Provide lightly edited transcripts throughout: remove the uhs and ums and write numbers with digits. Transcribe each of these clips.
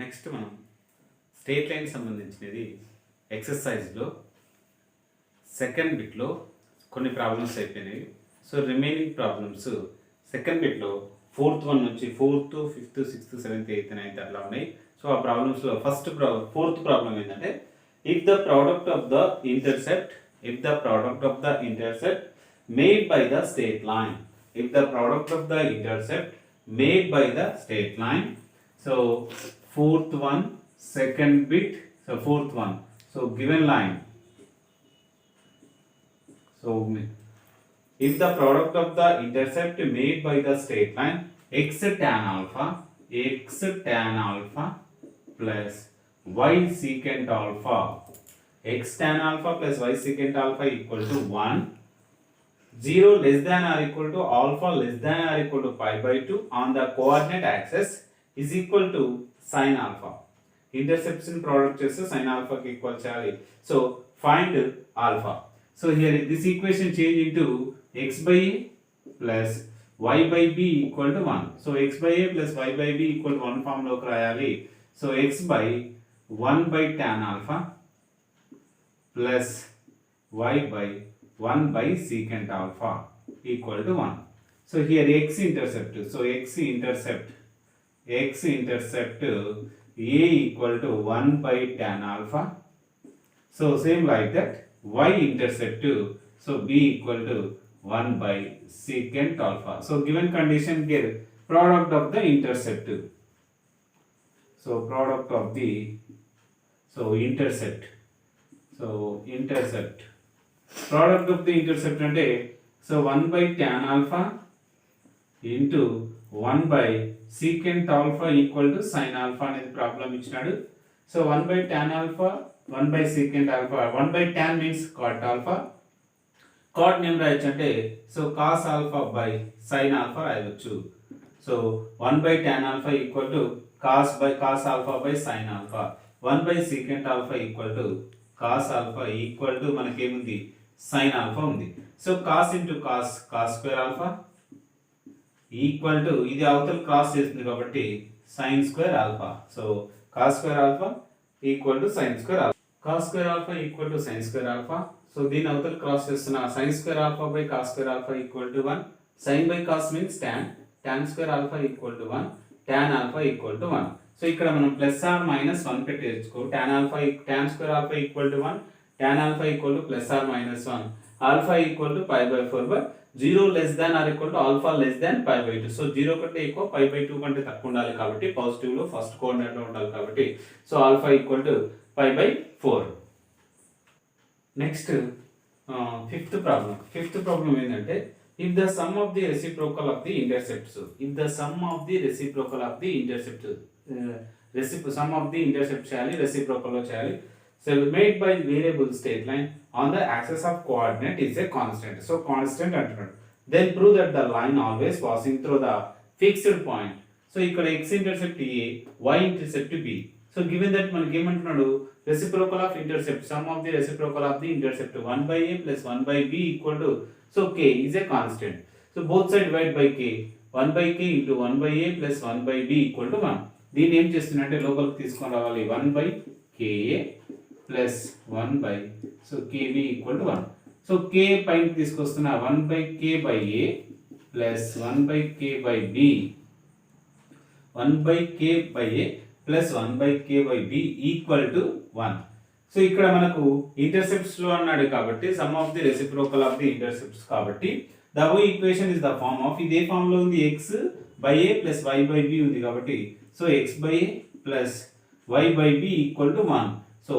Next మనం straight line సంబంధించినది ఎక్సర్సైజ్లో second బిట్లో కొన్ని ప్రాబ్లమ్స్ అయిపోయినాయి. సో రిమైనింగ్ ప్రాబ్లమ్స్ సెకండ్ బిట్లో ఫోర్త్ వన్ నుంచి fourth, fifth, sixth, seventh, eighth, ninth అట్లా ఉన్నాయి. సో ఆ ప్రాబ్లమ్స్లో ఫోర్త్ ప్రాబ్లం ఏంటంటే if the product of the intercept made by the straight line, if the product of the intercept made by the straight line, so fourth one, second bit, so fourth one, so given line, so if the product of the intercept made by the straight line x tan alpha plus y secant alpha, x tan alpha plus y secant alpha equal to 1, 0 less than or equal to alpha less than or equal to pi by 2 on the coordinate axis is equal to sin alpha. Intercepts in product చేస్తే sin alpha కి equal చేయాలి. So find alpha. So here this equation change into x by a plus y by b equal to 1. So x by a plus y by b equal to 1 form లోకి రాయాలి. So x by 1 by tan alpha plus y by 1 by secant alpha equal to 1. So here x-intercept, so x-intercept a equal to 1 by tan alpha. So same like that y-intercept, so b equal to 1 by secant alpha. So given condition here product of the intercept, so product of the intercept, product of the intercept అంటే so 1 by tan alpha into 1 by secant alpha equal to sin alpha అనేది problem ఇచ్చినాడు. So 1 by tan alpha 1 by secant alpha, 1 by tan means cot alpha, cot name రాయొచ్చు అంటే so cos alpha by sin alpha రాయవచ్చు. So 1 by tan alpha equal to cos alpha by sin alpha, 1 by secant alpha equal to cos alpha equal to మనకేముంది sin alpha ఉంది. So cos into cos square alpha equal to ఇది అవతల cross చేస్తుంది కాబట్టి sin square alpha. So cos square alpha equal to sin square alpha, cos square alpha equal to sin square alpha. So దీని అవతల cross చేస్తున్న sin square alpha by cos square alpha equal to 1, sin by cos means tan square alpha equal to 1, tan alpha equal to 1. So ఇక్కడ మనం plus or minus 1 పెట్టేసుకో. tan square alpha equal to 1, tan alpha equal to plus or minus 1, alpha equal to pi by 4 by 0 less than or equal to alpha less than pi by 2. So 0 కంటే ఎక్కువ pi by 2 కంటే తక్కువ ఉండాలి కాబట్టి positive లో first coordinate లో ఉండాలి కాబట్టి so alpha equal to pi by 4. Next fifth problem ఏంటంటే if the sum of the reciprocal of the intercepts, sum of the intercept చేయాలి, reciprocal లో చేయాలి. So made by variable straight line on the axis of coordinate is a constant. So constant అంటున్నాడు. Then prove that the line always passing through the fixed point. So ఇక్కడ x intercept a, y intercept b. So given that మనకి ఏమంటున్నాడు reciprocal of intercept, sum of the reciprocal of the intercept 1 by a plus 1 by b equal to, so k is a constant. So both side divide by k, 1 by k into 1 by a plus 1 by b equal to 1. దీన్ని ఏం చేస్తున్నట్టే లోపలికి తీసుకొని రావాలి 1 by ka plus 1 by so kb equal to 1. So k పైన తీసుకొస్తున్నా 1 by k by a plus 1 by k by b, 1 by k by a plus 1 by k by b equal to 1. So ఇక్కడ మనకు intercepts లో అన్నాడు కాబట్టి sum of the reciprocal of the intercepts కాబట్టి the equation is the form of, ఇదే form లో ఉంది x by a plus y by b ఉంది కాబట్టి so x by a plus y by b equal to 1. So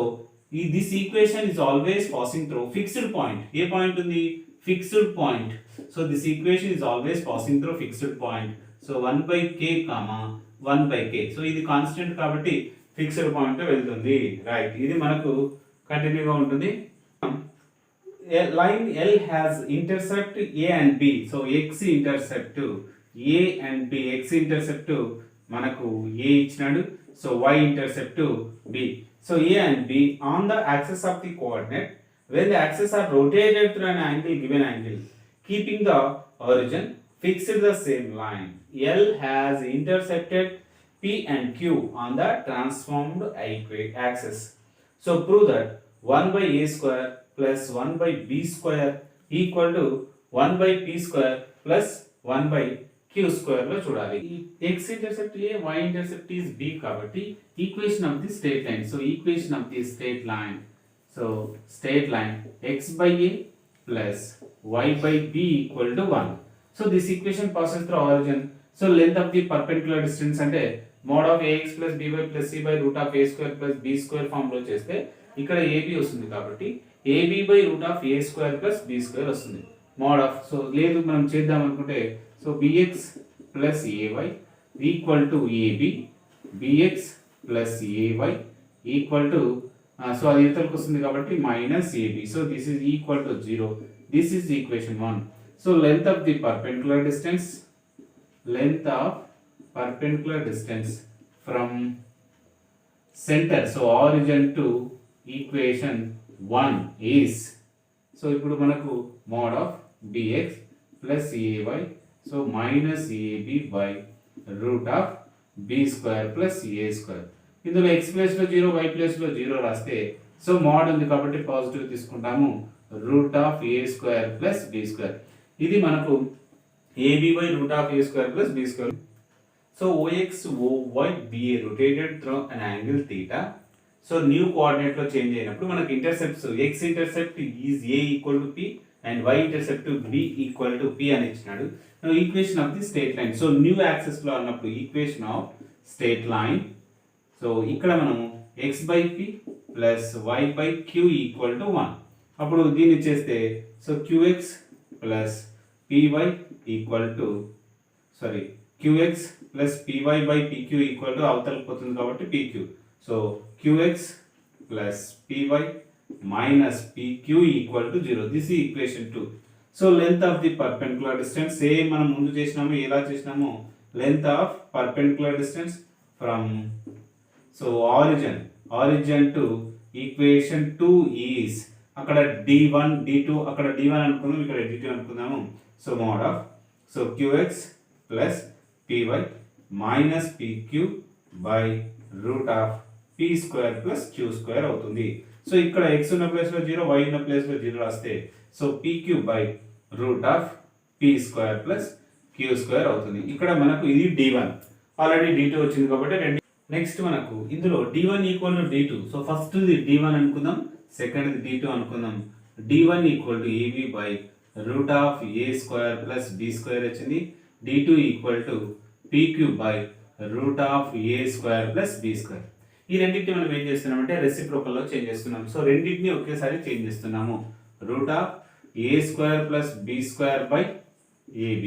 this equation is always passing through fixed point. A point ఉంది fixed point. So this equation is always passing through fixed point. So 1 by k 1 by k. So ఇది constant కాబట్టి fixed point వెళ్తుంది, right. ఇది మనకు కంటిన్యూగా ఉంటుంది. Line L has intercept a and b. So x intercept a and b, x intercept మనకు a ఇచ్చినాడు, so y intercept b. So a and b on the axis of the coordinate when the axes are rotated through an angle, given angle, keeping the origin fixed the same line. L has intercepted P and Q on the transformed axis. So prove that 1 by a square plus 1 by b square equal to 1 by p square plus 1 by q square లో చూడాలి. x intercept a, y intercept is b కాబట్టి equation of the straight line. So equation of the straight line. So straight line x by a plus y by b equal to 1. So this equation passes through origin. So length of the perpendicular distance అంటే mod of ax plus by plus c by root of a square plus b square form లో చేస్తే ఇక్కడ ab వస్తుంది కాబట్టి ab by root of a square plus b square వస్తుంది. mod of so లేదు మనం చేద్దాం అనుకుంటే so bx plus ay equal to ab, bx plus ay equal to so అది ఇతరులకు వస్తుంది కాబట్టి minus ab. So this is equal to 0. This is equation 1. So length of the perpendicular distance, length of perpendicular distance from center, so origin to equation 1 is, so ఇప్పుడు మనకు mod of bx plus ay, so minus ab by root of b square plus a square. ఇందులో x place లో 0, y place లో 0 రాస్తే so mod ఉంది కాబట్టి positive తీసుకుంటాము, root of a square plus b square. ఇది మనకు ab by root of a square plus b square. So ox, oy, ba rotated through an angle theta. So new coordinate లో change అయినప్పుడు మనకు intercepts x intercept is a equal to p and y intercept b equal to p అని ఇచ్చినాడు. Now equation of the straight line. So new axis లో అన్నప్పుడు equation of straight line. So ఇక్కడ మనము x by p plus y by q equal to 1. అప్పుడు దీన్ని చేస్తే so qx plus py equal to qx plus py by pq equal to అవతలకు పోతుంది కాబట్టి pq. So qx plus py minus pq equal to 0. This is equation 2. So length of the perpendicular distance same మనం ముందు చేసినాము, ఎలా చేసినాము, length of perpendicular distance from so origin to equation 2 is అక్కడ d1 d2 అక్కడ d1 అనుకుందాం, ఇక్కడ d2 అనుకుందాము. So mod of so qx plus py minus pq by root of p square plus q square అవుతుంది. So ఇక్కడ x ఉన్న place లో 0, y ఉన్న ప్లేస్ లో 0 రాస్తే so pq by root of p square plus q square అవుతుంది. ఇక్కడ మనకు ఇది d1, ఆల్రెడీ d2 వచ్చింది కాబట్టి రెండు. నెక్స్ట్ మనకు ఇందులో d1 equal to d2. So first the d1 అనుకుందాం, సెకండ్ ది d2 అనుకుందాం. d1 equal to ab by root of a square plus b square వచ్చింది. d2 equal to pq by root of a square plus b square. ఈ రెండింటిని మనం ఏం చేస్తున్నామంటే reciprocal లో change చేస్తున్నాం. సో రెండింటిని ఒకేసారి చేంజ్ చేస్తున్నాము. root of a square plus b square by ab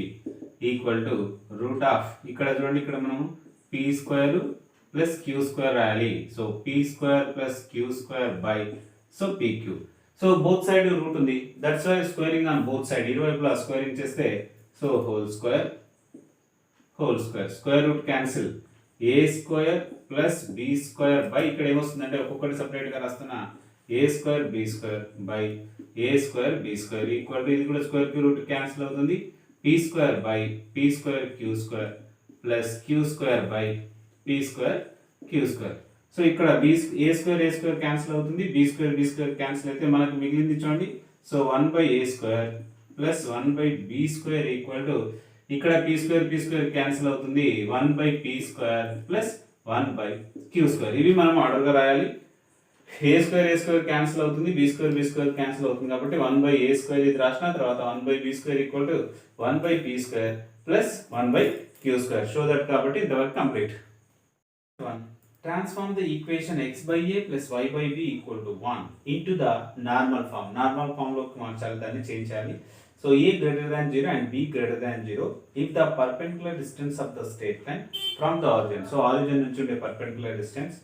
equal to root of ఇక్కడ చూడండి, ఇక్కడ మనము p square plus q square రాయాలి. So p square plus q square by so pq. So both side root ఉంది, that's why squaring on both side, ఇరువైపులా squaring చేస్తే so whole square square root cancel, a square plus b square by ఇక్కడ ఏమొస్తుందంటే ఒక్కొక్కటి separate గా రాస్తున్నా, a square b square by a square b square equal to ఇది కూడా square కి రూట్ క్యాన్సిల్ అవుతుంది, p square by p square q square plus q square by p square q square. So ఇక్కడ a square cancel అవుతుంది, b square cancel అయితే మనకు మిగిలింది చూడండి. So 1 by a square plus 1 by b square equal to ఇక్కడ p square cancel అవుతుంది, 1 by p square plus 1 by q square. ఇవి మనం ఆర్డర్ గా రాయాలి. ఏ స్క్వేర్ క్యాన్సిల్ అవుతుంది, బి స్క్వేర్ క్యాన్సిల్ అవుతుంది కాబట్టి 1 by a square ఇది రాసిన తర్వాత 1 by b square equal to 1 by p square plus 1 by q square. Show that కాబట్టి the work complete. Transform the equation x by a plus y by b equal to 1 into the normal form. Normal form లో మార్చాలి, దాన్ని change చేయాలి. So a greater than 0 and b greater than 0 if the perpendicular distance of the straight line from the origin. So origin నుంచి ఉండే perpendicular distance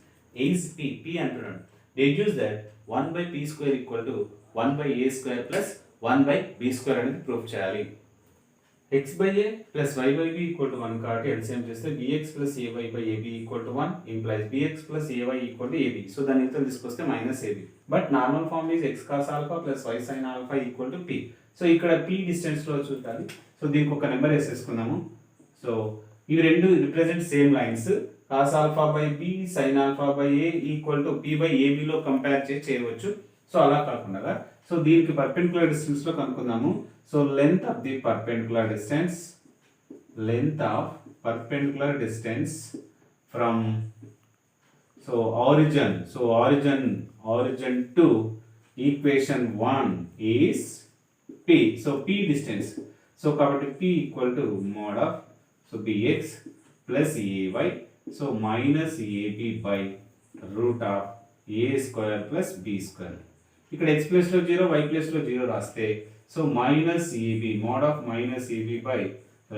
is p అంటున్నాడు. Deduce that 1 by p square equal to 1 by a square plus 1 by b square అనేది proof చేయాలి. x by a plus y by b equal to 1 కాబట్టి LCM చేస్తే bx plus ay by ab equal to 1 implies bx plus ay equal to ab. So దాని ఇతర తీసుకొస్తే minus ab. But normal form is x cos alpha plus y sin alpha equal to p. So ఇక్కడ p distance లో చూడాలి. So దీనికి ఒక number వేసేసుకుందాము. So ఇవి రెండు represent same lines. Cos alpha by b sine alpha by a equal to p by ఏబిలో compare చేసి చేయవచ్చు. సో అలా కాకుండా సో దీనికి పర్పెండిక్యులర్ డిస్టెన్స్ లో కనుక్కుందాము. So length of the perpendicular distance from origin to equation 1 is p. So p distance. So కాబట్టి p equal to mod of bx plus ay. So minus ab by root of a square plus b square. ఇక్కడ x place లో 0 y place లో 0 రాస్తే so minus ab mod of minus ab by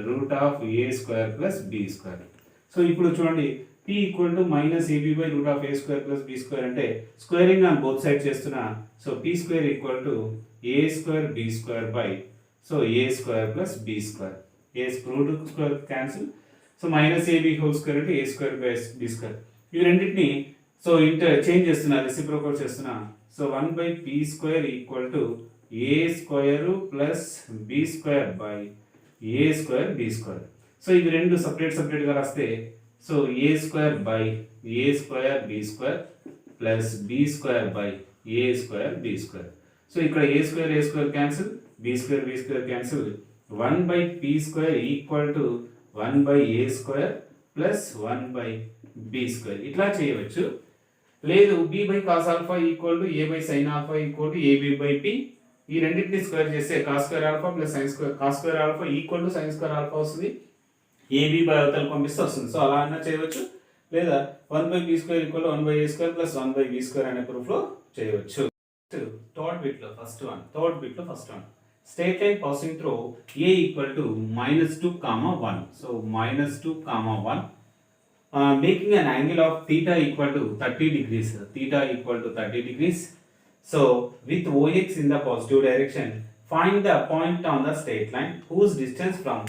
root of a square plus b square. So ఇప్పుడు చూడండి p equal to minus ab by root of a square plus b square అంటే squaring on both side చేస్తున్నా. So p square equal to a square b square by so a square plus b square. A root square cancel. So minus ab whole square అంటే a square by b square. ఇవి రెండింటిని so change చేస్తున్నా, reciprocal చేస్తున్నా. So 1 by p square equal to a square plus b square by a square b square. So ఇవి రెండు సపరేట్గా రాస్తే so a square by a square b square plus b square by a square b square. So ఇక్కడ a square cancel, b square cancel. 1 by p square equal to 1 by a square plus 1 by b square. ఇట్లా చేయవచ్చు. లేదు b by cos alpha equal to a by sine alpha equal to AB by p. ఈ రెండింటిని square చేస్తే cos square alpha plus sine square cos square alpha equal to sine square alpha వస్తుంది. Ab by అవతల పంపిస్తే వస్తుంది. So అలా అన్నా చేయవచ్చు. లేదా 1 by b square equal 1 by a square plus 1 by b square అనే ప్రూఫ్ లో చేయవచ్చు. థర్డ్ బిట్ లో first one straight line passing through a equal to -2, 1. So -2, 1 making an angle of theta equal to 30 degrees. theta equal to 30 degrees. So with OX in the positive direction find the point on the straight line whose distance from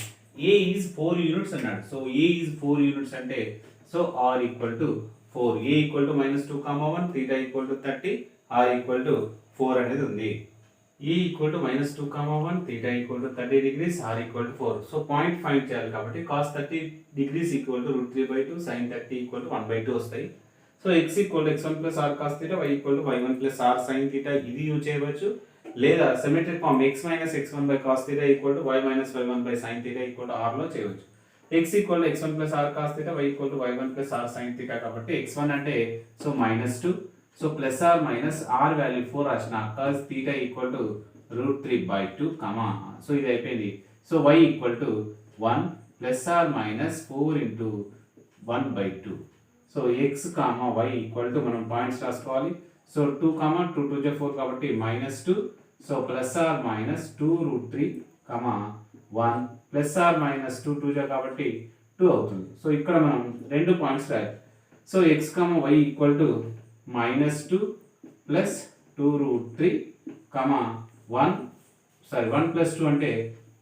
A is 4 units అన్నాడు. So A is 4 units అంటే so R equal to 4. A equal to -2, 1 theta equal to 30 R equal to 4 అనేది ఉంది. A equal to -2, 1 theta equal to 30 degrees R equal to 4. So point find చేయాలి కాబట్టి cos 30 degrees equal to √3/2 sin 30 equal to 1/2 వస్తాయి. So x equal to x1 plus r cos theta, y equal to y1 plus r sin theta ఇది use చేయవచ్చు. లేదా symmetric form x minus x1 by cos theta equal to y minus y1 by sin theta equal to r లో చేయవచ్చు. x equal to x1 plus r cos theta, y equal to y1 plus r sin theta కాబట్టి x1 అంటే so -2. So plus r minus r value 4 రాసిన cos theta equal to √3/2 so ఇది అయిపోయింది. So y equal to 1 plus r minus 4 into 1/2. So x y equal to మనం points రాసుకోవాలి. So 2, 2 2 4 కాబట్టి -2. So plus or minus 2√3, 1 plus or minus 2 2 కాబట్టి 2 అవుతుంది. So ఇక్కడ మనం రెండు పాయింట్స్ రాయాలి. So x, y equal to -2 plus 2√3, 1 plus 2 అంటే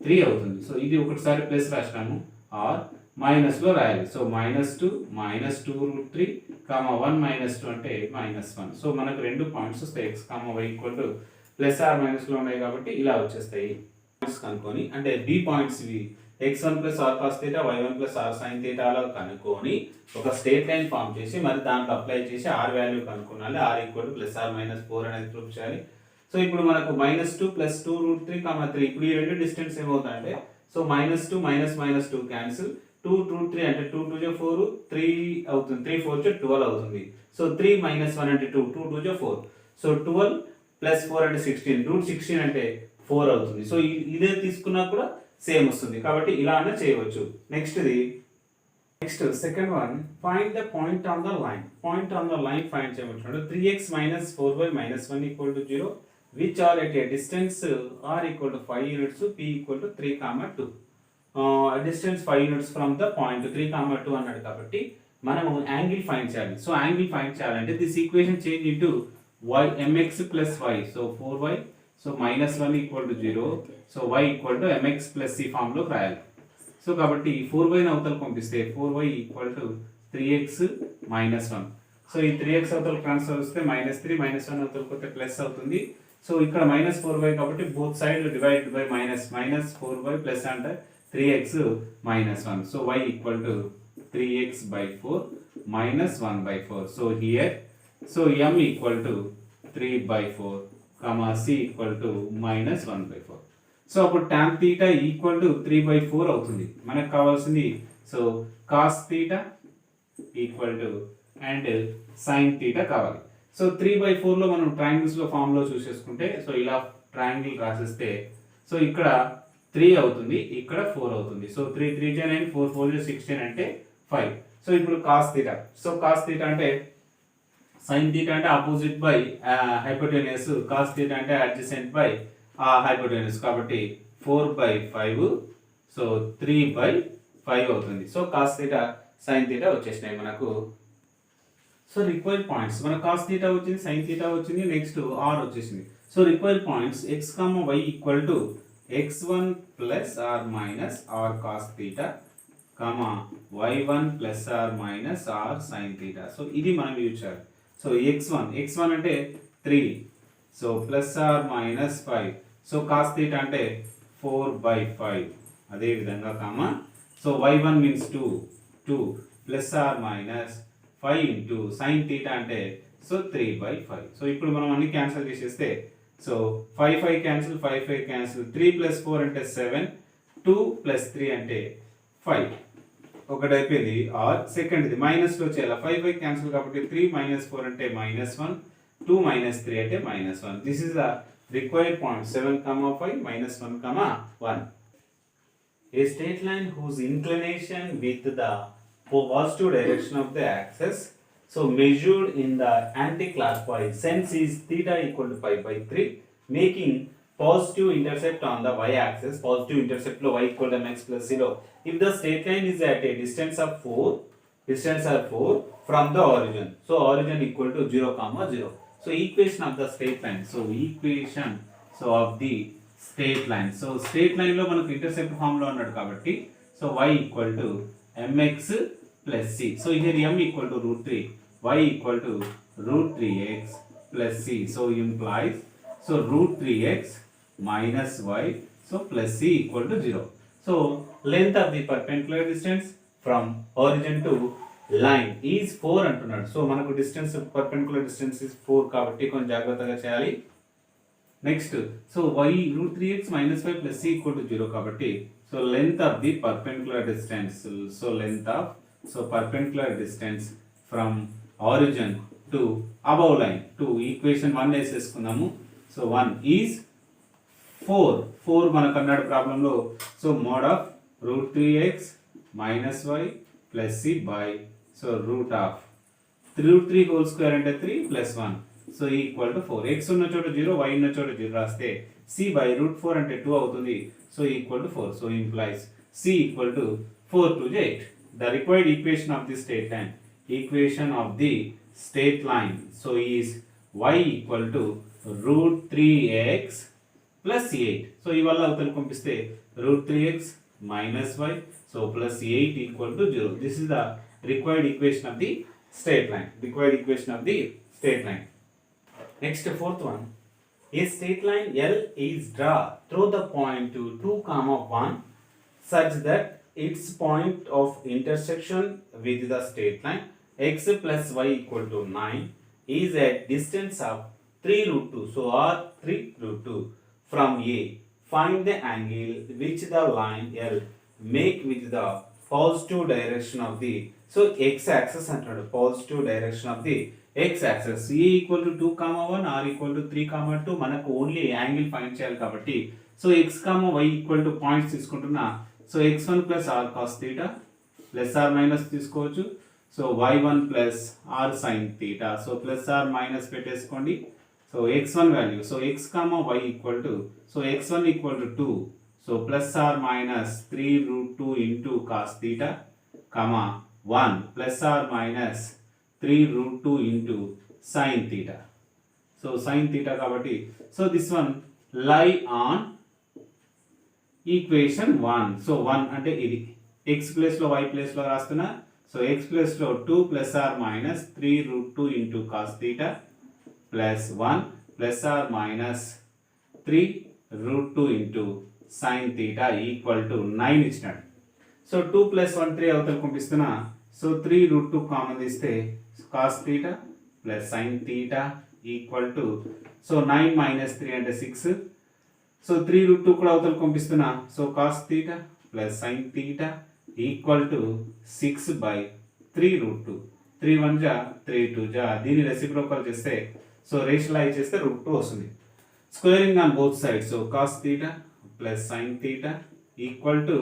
3 అవుతుంది. సో ఇది ఒకటిసారి ప్లస్ రాసినాము ఆర్ మైనస్ లో రాయాలి. సో -2 -2√3, 1 -2 అంటే -1. సో మనకు రెండు పాయింట్స్ వస్తాయి. x, y equal to plus or minus లో ఉన్నాయి కాబట్టి ఇలా వచ్చేస్తాయి. పాయింట్స్ కనుక్కొని అంటే బి పాయింట్స్ ఇవి x1 plus r cos theta, y1 plus r sin theta అలా కనుక్కొని ఒక స్ట్రెయిట్ లైన్ ఫామ్ చేసి మరి దాంట్లో అప్లై చేసి r వాల్యూ కనుక్కోవాలి. r equal to plus or minus 4 అనేది ప్రూఫ్ చేయాలి. సో ఇప్పుడు మనకు -2 ప్లస్ 2√3, 3 ఇప్పుడు ఈ రెండు డిస్టెన్స్ ఏమవుతాయంటే సో -2 -2 క్యాన్సిల్, 2 3 అంటే 2 2 4 3 అవుతుంది, 3 4 12 అవుతుంది. సో 3 - 1 అంటే 2 2 2 4. సో 12 ప్లస్ 4 అంటే 16, √16 అంటే 4 అవుతుంది. సో ఇదే తీసుకున్నా కూడా సేమ్ వస్తుంది కాబట్టి ఇలా అన్న చేయవచ్చు. Next second one find the point on the line. Point on the line find చేయమంటున్నాడు. 3x - 4y - 1 equal to 0 which are at a distance r equal to 5 units, p equal to 3, 2. Distance 5 units from the point 3, 2 అన్నాడు కాబట్టి మనము angle find చేయాలి. So angle find చేయాలంటే this equation change into y mx plus y. So 4y, so -1 equal to 0. So y equal to mx plus c form లో రాయాలి. So కాబట్టి 4y ని అవతల పంపిస్తే 4y equal to 3x - 1. So ఈ 3x అవతల transfer వస్తే -3 -1 అవతల పోతే ప్లస్ అవుతుంది. సో ఇక్కడ -4y కాబట్టి both side divide by -4y plus అంటే 3x - 1. So y equal to 3x/4 minus 1 by 4. So here, so m equal to 3 by 4, comma c equal to minus 1 by 4. So అప్పుడు tan theta equal to 3 by 4 అవుతుంది. మనకు కావాల్సింది so cos theta equal to and sin theta కావాలి. So 3 by 4 లో మనం triangles లో form లో చూసేసుకుంటే so ఇలా ట్రయాంగిల్ రాసిస్తే సో ఇక్కడ 3 అవుతుంది, ఇక్కడ 4 అవుతుంది. సో 3 3 10 and 4 4 16 అంటే 5. సో ఇప్పుడు cos theta. So cos theta అంటే sin theta అంటే opposite by hypotenuse, cos theta అంటే అడ్జసెంట్ బై హైపోటెన్యూస్. కాబట్టి 4 by 5 సో 3 by 5 అవుతుంది. So cos theta sin theta వచ్చేసినాయి మనకు. సో రిక్వైర్డ్ పాయింట్స్ మన cos theta వచ్చింది, sin theta వచ్చింది, నెక్స్ట్ r వచ్చేసింది. So required points x, y equal to x1 plus r minus r cos theta, y1 plus r minus r sin theta. So ఇది మనం use చేయాలి. So x1 అంటే 3, so plus r minus 5, so cos theta అంటే 4 by 5. అదే విధంగా so y1 means 2 plus r minus 5 into sin theta అంటే so 3 by 5. So ఇప్పుడు మనం అన్ని క్యాన్సిల్ చేసేస్తే సో 5 క్యాన్సిల్, 5 క్యాన్సిల్, 3 ప్లస్ 4 అంటే 7, 2 ప్లస్ 3 అంటే 5. ఒకటి అయిపోయింది. ఆర్ సెకండ్ ఇది మైనస్లో చేయాలి. 5 క్యాన్సిల్ కాబట్టి 3 మైనస్ 4 అంటే -1, 2 మైనస్ 3 అంటే -1. This is the required point 7, 5, -1, 1. A straight line whose inclination with the positive direction of the axis so measured in the anti-clockwise sense is theta equal to pi by 3, making positive intercept on the y-axis. Positive intercept lo y equal to mx plus 0. If the straight line is at a distance of 4 from the origin, so origin equal to 0, 0. So equation of the straight line. So equation of the straight line. So straight line లో మనకు intercept form లో ఉన్నాడు కాబట్టి so y equal to mx plus c. So here m equal to √3, y equal to √3x plus c. So implies so √3x minus y so plus c equal to 0. So length of the perpendicular distance from origin to line is 4 అంటున్నాడు. So మనకు distance perpendicular distance is 4 కాబట్టి కొంచెం జాగ్రత్తగా చేయాలి. Next so y √3x minus y plus c equal to 0 కాబట్టి so length of the perpendicular distance, so length of so perpendicular distance from origin to above line to equation 1 వేసేసుకుందాము. So 1 is 4 మనకు అన్నాడు ప్రాబ్లంలో. So mode of √3x minus y plus c by so root of 3 whole square అంటే 3 plus 1 so equal to 4. x ఉన్న చోట 0, y ఉన్న చోట 0 రాస్తే c by √4 అంటే 2 అవుతుంది. So equal to 4. So implies c equal to 4 to 8. The required equation of the straight line. Equation of the straight line. So is y equal to √3x plus 8. So ఇవల్ల అవతల పంపిస్తే √3x minus y so plus 8 equal to 0. This is the required equation of the straight line. Required equation of the straight line. Next, fourth one. A straight line L is drawn through the point to 2, 1 such that its point of intersection with the straight line x plus y equal to 9 is at distance of 3√2. So or 3√2 from A. Find the angle which the line L make with the positive direction of the so x-axis అంటాడు. Positive direction of the x-axis. A equal to 2, 1, r equal to 3, 2 మనకు only angle find చేయాలి కాబట్టి so x, y equal to points తీసుకుంటున్నా. So x1 plus r cos theta plus r minus తీసుకోవచ్చు. So y1 plus r sin theta. So plus r minus పెట్టేసుకోండి. So x1 value so x, y equal to so x1 equal to 2 so plus r minus 3√2 into cos theta, 1 plus r minus 3√2 into sin theta. So sin theta కాబట్టి so this one lie on equation 1. So 1 అంటే ఇది x ప్లేస్లో y ప్లేస్లో రాస్తున్నా. So x ప్లేస్లో 2 plus r minus 3√2 into cos theta plus 1 plus r minus 3√2 into sin theta equal to 9 ఇచ్చినాడు. So 2 plus 1 3 అవతల పంపిస్తున్నా. సో 3√2 కామన్ తీస్తే cos theta plus sin theta equal to so 9 minus 3 అంటే 6. So 3√2 కూడా అవతలకు పంపిస్తున్నా. So cos theta plus sin theta equal to 6/3√2. 3 1 జా 3 2 జా. దీన్ని రెసిప్రోకల్ చేస్తే సో రేషనలైజ్ చేస్తే √2 వస్తుంది. Squaring on both sides. So cos theta plus sin theta equal to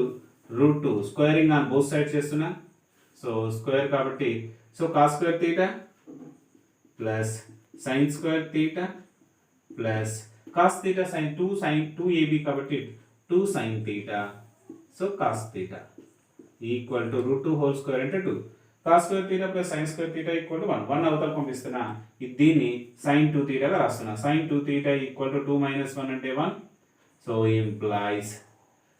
√2. Squaring on both sides చేస్తున్నా. సో స్క్వేర్ కాబట్టి so cos square theta plus sin square theta plus cos theta sin 2ab కాబట్టి 2 sin theta. So cos theta equal to √2 whole square అంటే 2. cos square theta plus sin square theta equal to 1. 1 అవతల పంపిస్తున్నా. దీన్ని sin 2 theta గా రాస్తున్నా. sin 2 theta equal to 2 minus 1 అంటే 1. So implies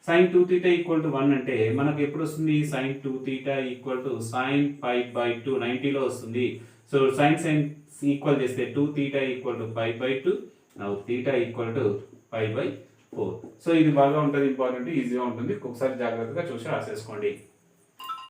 sin 2 theta equal to 1 అంటే మనకు ఎప్పుడు వస్తుంది? sin 2 theta equal to sin π/2 90లో వస్తుంది. సో sin ఈక్వల్ చేస్తే 2 theta equal to π/2. Now theta equal to π/4. So ఇది బాగా ఉంటుంది, ఇంపార్టెంట్, ఈజీగా ఉంటుంది. ఒకసారి జాగ్రత్తగా చూసి రాసేసుకోండి.